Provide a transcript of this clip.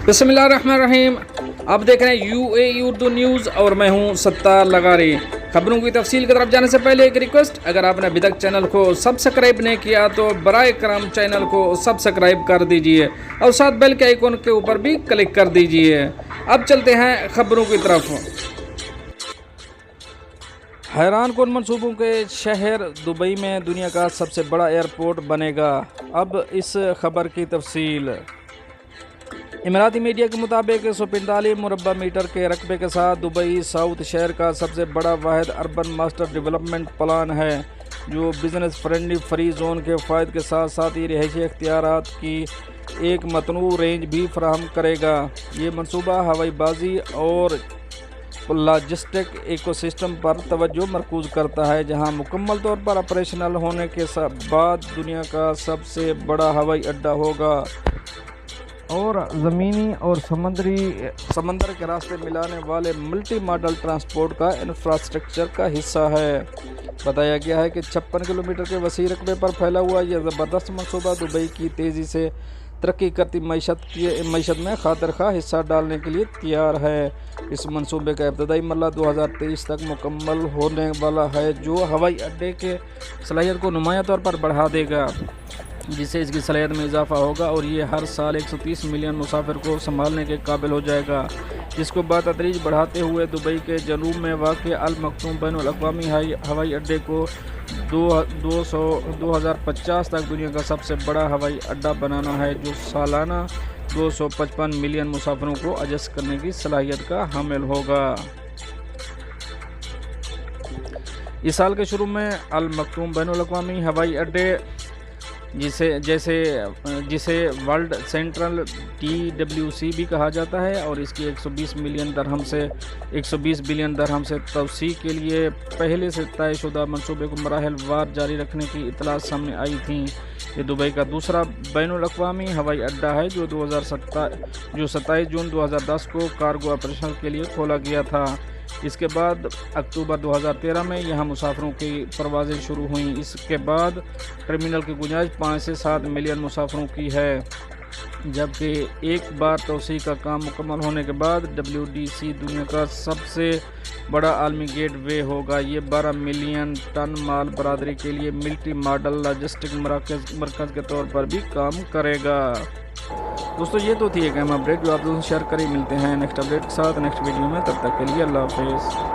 बिस्मिल्लाहिर्रहमानिर्रहीम। आप देख रहे हैं UAE उर्दू न्यूज़ और मैं हूं सत्तार लगारी। खबरों की तफसील की तरफ जाने से पहले एक रिक्वेस्ट, अगर आपने अभी तक चैनल को सब्सक्राइब नहीं किया तो बराए करम चैनल को सब्सक्राइब कर दीजिए और साथ बेल के आइकन के ऊपर भी क्लिक कर दीजिए। अब चलते हैं खबरों की तरफ। हैरान कौन मंसूबों के शहर दुबई में दुनिया का सबसे बड़ा एयरपोर्ट बनेगा। अब इस खबर की तफसील। इमराती मीडिया के मुताबिक 145 मुरबा मीटर के रकबे के साथ दुबई साउथ शहर का सबसे बड़ा वाहिद अर्बन मास्टर डेवलपमेंट प्लान है, जो बिजनेस फ्रेंडली फ्री जोन के फ़ायदे के साथ साथ ही रहायशी इख्तियारात की एक मतनू रेंज भी फराहम करेगा। ये मनसूबा हवाईबाजी और लॉजिस्टिक इकोसिस्टम पर तवज्जो मरकूज़ करता है, जहां मुकम्मल तौर पर ऑपरेशनल होने के बाद दुनिया का सबसे बड़ा हवाई अड्डा होगा और ज़मीनी और समंदर के रास्ते मिलाने वाले मल्टी मॉडल ट्रांसपोर्ट का इंफ्रास्ट्रक्चर का हिस्सा है। बताया गया है कि 56 किलोमीटर के वसी रकबे पर फैला हुआ यह ज़बरदस्त मनसूबा दुबई की तेज़ी से तरक्की करती मईशत में खातिर खा हिस्सा डालने के लिए तैयार है। इस मनसूबे का इब्तदाई मरहला 2023 तक मुकम्मल होने वाला है, जो हवाई अड्डे के सलाहियत को नुमायां तौर पर बढ़ा देगा, जिससे इसकी सलाहियत में इजाफा होगा और ये हर साल 130 मिलियन मुसाफिर को संभालने के काबिल हो जाएगा, जिसको बातदरीज बढ़ाते हुए दुबई के जनूब में वाक़ अल मखदूम बैनुल अक़वामी हवाई अड्डे को 2050 तक दुनिया का सबसे बड़ा हवाई अड्डा बनाना है, जो सालाना 255 मिलियन मुसाफिरों को एडजस्ट करने की सलाहियत का हामिल होगा। इस साल के शुरू में अल मखदूम बैनुल अक़वामी हवाई अड्डे जिसे वर्ल्ड सेंट्रल TWC भी कहा जाता है और इसकी 120 बिलियन दरहम से तवसी के लिए पहले से तयशुदा मनसूबे को मराहल वार जारी रखने की इतला सामने आई थी। ये दुबई का दूसरा बैनुल अक़वामी हवाई अड्डा है, जो 27 जून 2010 को कार्गो ऑपरेशन के लिए खोला गया था। इसके बाद अक्टूबर 2013 में यहाँ मुसाफिरों की परवाज़ें शुरू हुईं। इसके बाद टर्मिनल की गुंजाइश 5 से 7 मिलियन मुसाफिरों की है, जबकि एक बार तोसी का काम मुकम्मल होने के बाद WDC दुनिया का सबसे बड़ा आलमी गेट वे होगा। ये 12 मिलियन टन माल बरादरी के लिए मल्टी मॉडल लॉजिस्टिक मरकज़ के तौर पर भी काम करेगा। दोस्तों, ये तो थी एक अहम अपडेट जो आप दोस्तों शेयर करें। मिलते हैं नेक्स्ट अपडेट के साथ नेक्स्ट वीडियो में, तब तक के लिए अल्लाह हाफ़िज़।